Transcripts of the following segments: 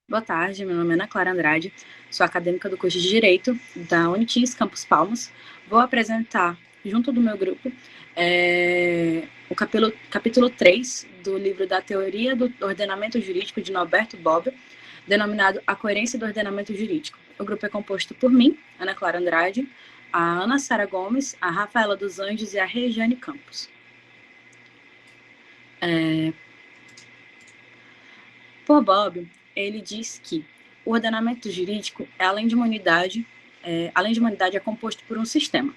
Boa tarde, meu nome é Ana Clara Andrade, sou acadêmica do curso de Direito da Unitins Campus Palmas. Vou apresentar, junto do meu grupo, o capítulo 3 do livro da Teoria do Ordenamento Jurídico de Norberto Bobbio, denominado A Coerência do Ordenamento Jurídico. O grupo é composto por mim, Ana Clara Andrade, a Ana Sara Gomes, a Rafaela dos Anjos e a Regiane Campos. Por Bobbio, ele diz que o ordenamento jurídico, além de uma unidade, é composto por um sistema,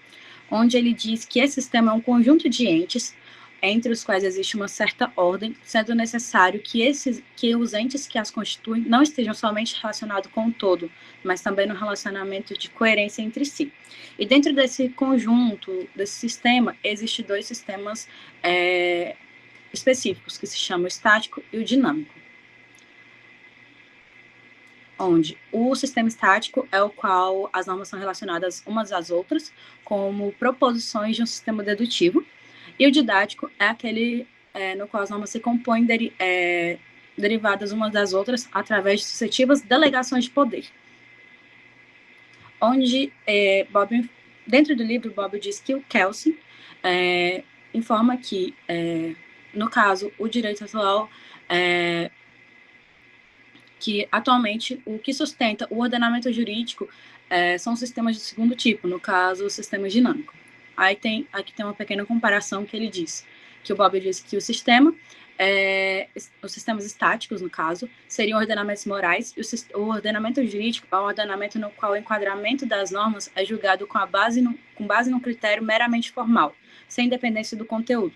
onde ele diz que esse sistema é um conjunto de entes entre os quais existe uma certa ordem, sendo necessário que os entes que as constituem não estejam somente relacionados com o todo, mas também no relacionamento de coerência entre si. E dentro desse conjunto, desse sistema, existem dois sistemas específicos, que se chamam o estático e o dinâmico, onde o sistema estático é o qual as normas são relacionadas umas às outras, como proposições de um sistema dedutivo, e o didático é aquele no qual as normas se compõem derivadas umas das outras através de sucessivas delegações de poder. Onde dentro do livro, Bobbio diz que o Kelsen informa que, no caso, o direito atual que atualmente o que sustenta o ordenamento jurídico são sistemas de segundo tipo, no caso, o sistema dinâmico. Aqui tem uma pequena comparação que ele diz, que o Bobbio diz que os sistemas estáticos, no caso, seriam ordenamentos morais, e o ordenamento jurídico é um ordenamento no qual o enquadramento das normas é julgado com base num critério meramente formal, sem dependência do conteúdo.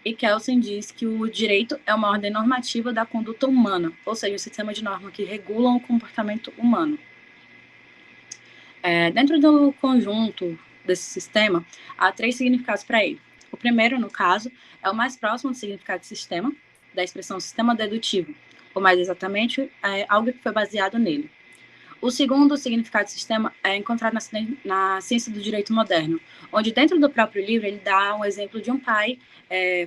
E Kelsen diz que o direito é uma ordem normativa da conduta humana, ou seja, um sistema de normas que regulam o comportamento humano. Dentro do conjunto desse sistema, há 3 significados para ele. O primeiro, no caso, é o mais próximo do significado de sistema, da expressão sistema dedutivo, ou mais exatamente, algo que foi baseado nele. O segundo significado de sistema é encontrado na ciência do direito moderno, onde dentro do próprio livro ele dá um exemplo de um pai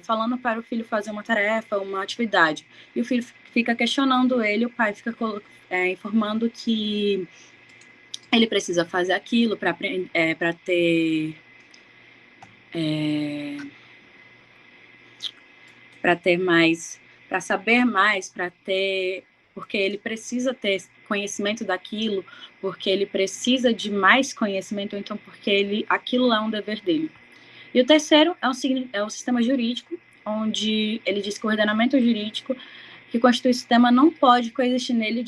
falando para o filho fazer uma tarefa, uma atividade, e o filho fica questionando ele, o pai fica informando que ele precisa fazer aquilo para ter mais, para saber mais, porque ele precisa ter conhecimento daquilo, porque ele precisa de mais conhecimento, ou então porque aquilo é um dever dele. E o terceiro é o sistema jurídico, onde ele diz que o ordenamento jurídico que constitui o sistema não pode coexistir nele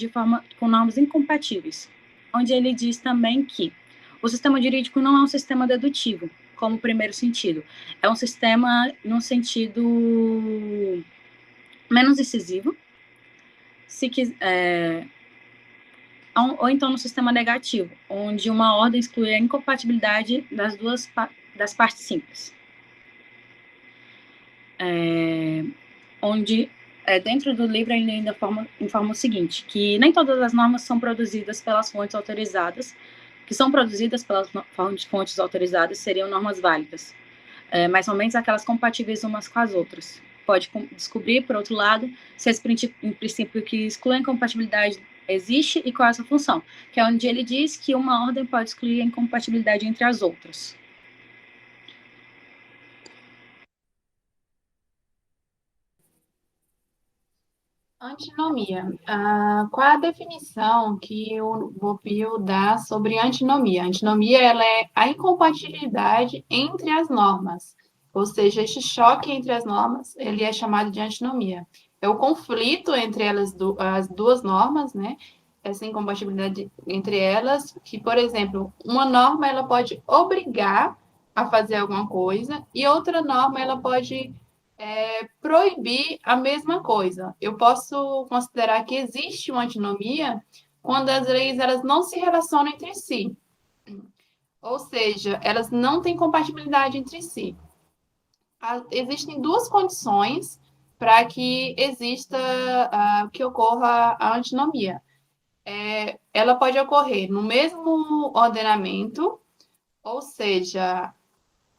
com normas incompatíveis, onde ele diz também que o sistema jurídico não é um sistema dedutivo, como primeiro sentido. É um sistema num sentido menos incisivo, ou então no sistema negativo, onde uma ordem exclui a incompatibilidade das partes simples. Onde, dentro do livro, ele ainda informa o seguinte, que nem todas as normas são produzidas pelas fontes autorizadas, que são produzidas pelas fontes autorizadas seriam normas válidas, mas somente aquelas compatíveis umas com as outras. Pode descobrir, por outro lado, se esse princípio que exclui a incompatibilidade existe e qual é a sua função, que é onde ele diz que uma ordem pode excluir a incompatibilidade entre as outras. Antinomia. Qual é a definição que o Bobbio dá sobre antinomia? Antinomia ela é a incompatibilidade entre as normas, ou seja, este choque entre as normas ele é chamado de antinomia. É o conflito entre as duas normas, né? Essa incompatibilidade entre elas, que, por exemplo, uma norma ela pode obrigar a fazer alguma coisa e outra norma ela pode proibir a mesma coisa. Eu posso considerar que existe uma antinomia quando as leis elas não se relacionam entre si. Ou seja, elas não têm compatibilidade entre si. Existem duas condições para que exista, que ocorra a antinomia. Ela pode ocorrer no mesmo ordenamento, ou seja,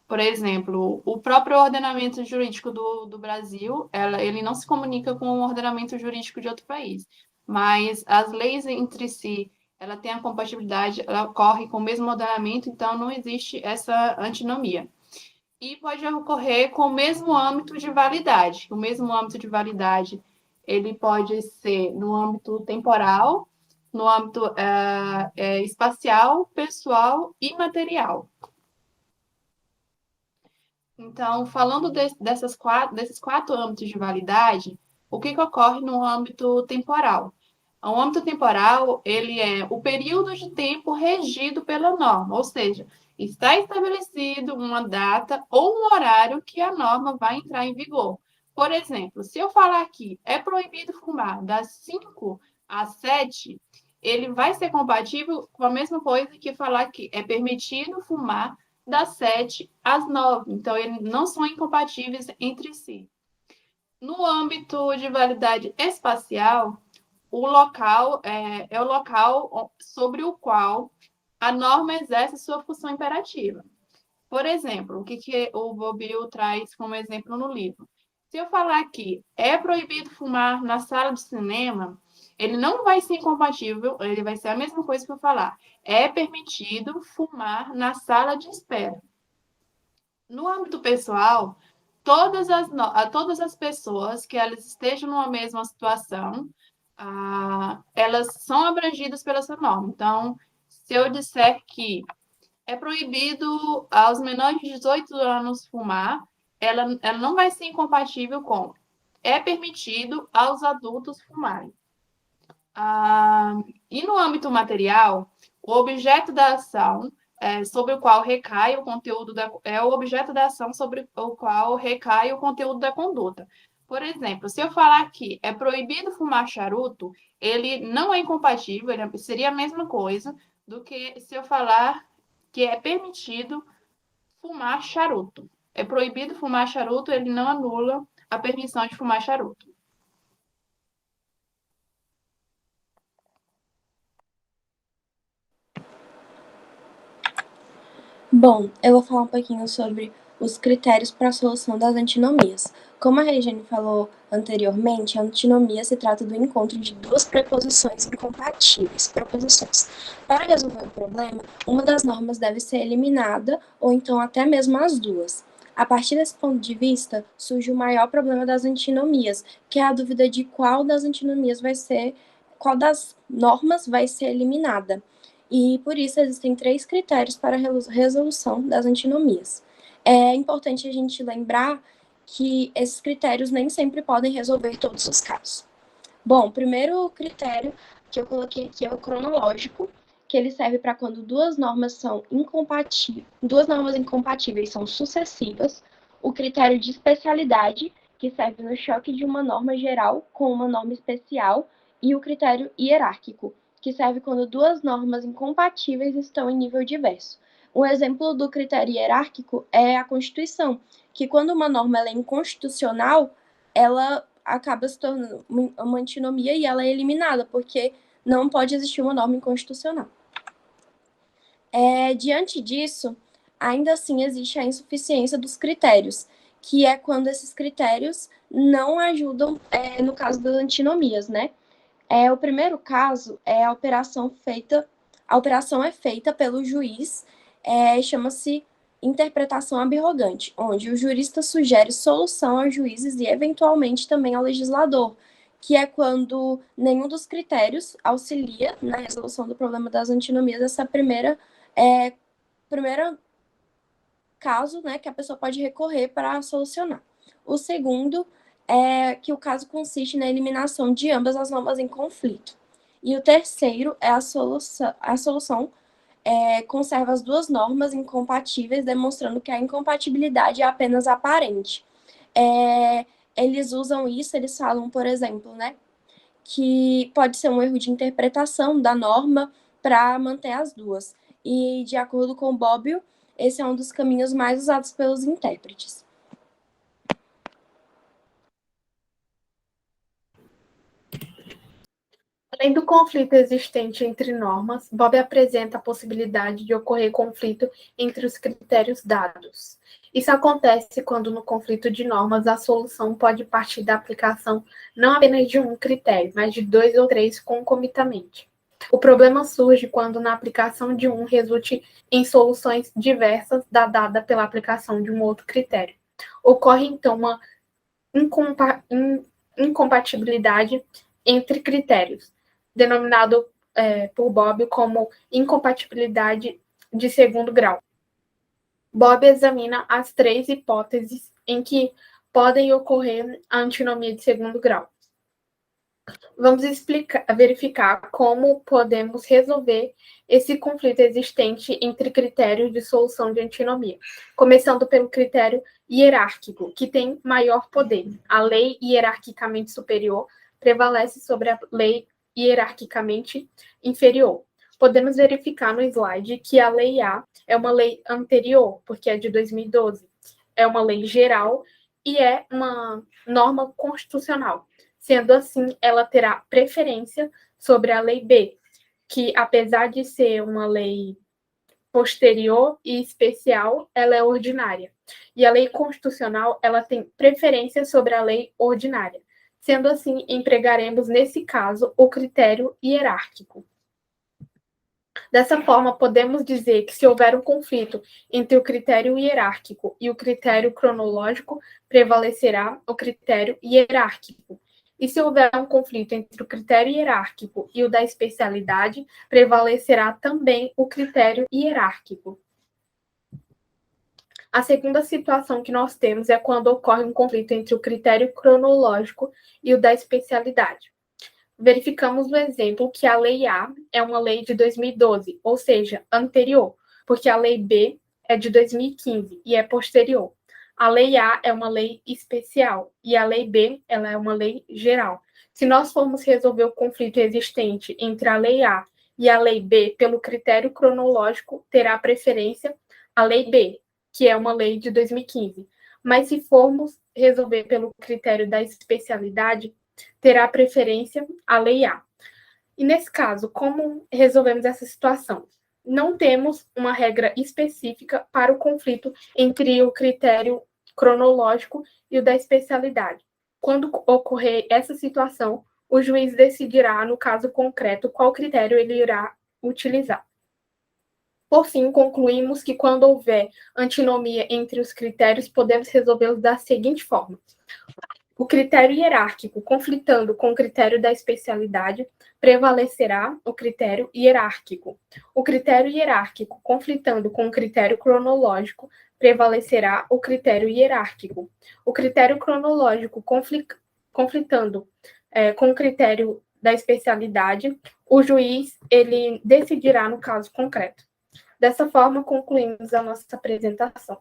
por exemplo, o próprio ordenamento jurídico do Brasil, ele não se comunica com o ordenamento jurídico de outro país. mas as leis entre si, ela tem a compatibilidade, ela ocorre com o mesmo ordenamento, então não existe essa antinomia. E pode ocorrer com o mesmo âmbito de validade. O mesmo âmbito de validade, ele pode ser no âmbito temporal, no âmbito espacial, pessoal e material. Então, falando desses quatro âmbitos de validade, o que ocorre no âmbito temporal? O âmbito temporal, ele é o período de tempo regido pela norma, ou seja, está estabelecido uma data ou um horário que a norma vai entrar em vigor. Por exemplo, se eu falar aqui, é proibido fumar das 5 às 7, ele vai ser compatível com a mesma coisa que falar que é permitido fumar das 7 às 9. Então, eles não são incompatíveis entre si. No âmbito de validade espacial, o local é o local sobre o qual a norma exerce sua função imperativa. Por exemplo, o que o Bobbio traz como exemplo no livro? Se eu falar aqui, é proibido fumar na sala de cinema, ele não vai ser incompatível, ele vai ser a mesma coisa que eu falar. É permitido fumar na sala de espera. No âmbito pessoal, todas as pessoas que elas estejam numa mesma situação, elas são abrangidas pela essa norma. Então, se eu disser que é proibido aos menores de 18 anos fumar, ela não vai ser incompatível com é permitido aos adultos fumarem. E no âmbito material, o objeto da ação sobre o qual recai o conteúdo é o objeto da ação sobre o qual recai o conteúdo da conduta. Por exemplo, se eu falar que é proibido fumar charuto, ele não é incompatível, ele seria a mesma coisa do que se eu falar que é permitido fumar charuto. É proibido fumar charuto, ele não anula a permissão de fumar charuto. Bom, eu vou falar um pouquinho sobre os critérios para a solução das antinomias. Como a Regiane falou anteriormente, a antinomia se trata do encontro de duas preposições incompatíveis, proposições. Para resolver o problema, uma das normas deve ser eliminada, ou então até mesmo as duas. A partir desse ponto de vista, surge o maior problema das antinomias, que é a dúvida de qual das antinomias qual das normas vai ser eliminada. E por isso existem 3 critérios para a resolução das antinomias. É importante a gente lembrar que esses critérios nem sempre podem resolver todos os casos. Bom, o primeiro critério que eu coloquei aqui é o cronológico, que ele serve para quando duas normas incompatíveis são sucessivas. O critério de especialidade, que serve no choque de uma norma geral com uma norma especial, e o critério hierárquico, que serve quando duas normas incompatíveis estão em nível diverso. Um exemplo do critério hierárquico é a Constituição, que quando uma norma é inconstitucional, ela acaba se tornando uma antinomia e ela é eliminada, porque não pode existir uma norma inconstitucional. Diante disso, ainda assim existe a insuficiência dos critérios, que é quando esses critérios não ajudam no caso das antinomias, né? O primeiro caso é a operação é feita pelo juiz, chama-se interpretação abrogante, onde o jurista sugere solução aos juízes e, eventualmente, também ao legislador, que é quando nenhum dos critérios auxilia na resolução do problema das antinomias, essa primeira caso, né, que a pessoa pode recorrer para solucionar. O segundo é que o caso consiste na eliminação de ambas as normas em conflito. E o terceiro é a solução conserva as duas normas incompatíveis, demonstrando que a incompatibilidade é apenas aparente. Eles usam isso, eles falam, por exemplo, né, que pode ser um erro de interpretação da norma para manter as duas. E, de acordo com Bobbio, esse é um dos caminhos mais usados pelos intérpretes. Além do conflito existente entre normas, Bob apresenta a possibilidade de ocorrer conflito entre os critérios dados. Isso acontece quando, no conflito de normas, a solução pode partir da aplicação não apenas de um critério, mas de 2 ou 3 concomitantemente. O problema surge quando, na aplicação de um, resulte em soluções diversas da dada pela aplicação de um outro critério. Ocorre, então, uma incompatibilidade entre critérios, denominado por Bob como incompatibilidade de segundo grau. Bob examina as 3 hipóteses em que podem ocorrer a antinomia de segundo grau. Vamos verificar como podemos resolver esse conflito existente entre critérios de solução de antinomia, começando pelo critério hierárquico, que tem maior poder. A lei hierarquicamente superior prevalece sobre a lei hierarquicamente inferior. Podemos verificar no slide que a Lei A é uma lei anterior, porque é de 2012. É uma lei geral e é uma norma constitucional. Sendo assim, ela terá preferência sobre a Lei B, que, apesar de ser uma lei posterior e especial, ela é ordinária. E a lei constitucional, ela tem preferência sobre a lei ordinária. Sendo assim, empregaremos, nesse caso, o critério hierárquico. Dessa forma, podemos dizer que, se houver um conflito entre o critério hierárquico e o critério cronológico, prevalecerá o critério hierárquico. E se houver um conflito entre o critério hierárquico e o da especialidade, prevalecerá também o critério hierárquico. A segunda situação que nós temos é quando ocorre um conflito entre o critério cronológico e o da especialidade. Verificamos no exemplo que a Lei A é uma lei de 2012, ou seja, anterior, porque a Lei B é de 2015 e é posterior. A Lei A é uma lei especial e a Lei B ela é uma lei geral. Se nós formos resolver o conflito existente entre a Lei A e a Lei B pelo critério cronológico, terá preferência a Lei B, que é uma lei de 2015. Mas se formos resolver pelo critério da especialidade, terá preferência a Lei A. E nesse caso, como resolvemos essa situação? Não temos uma regra específica para o conflito entre o critério cronológico e o da especialidade. Quando ocorrer essa situação, o juiz decidirá, no caso concreto, qual critério ele irá utilizar. Por fim, concluímos que, quando houver antinomia entre os critérios, podemos resolvê-los da seguinte forma: o critério hierárquico conflitando com o critério da especialidade, prevalecerá o critério hierárquico. O critério hierárquico conflitando com o critério cronológico, prevalecerá o critério hierárquico. O critério cronológico conflitando com o critério da especialidade, o juiz ele decidirá no caso concreto. Dessa forma, concluímos a nossa apresentação.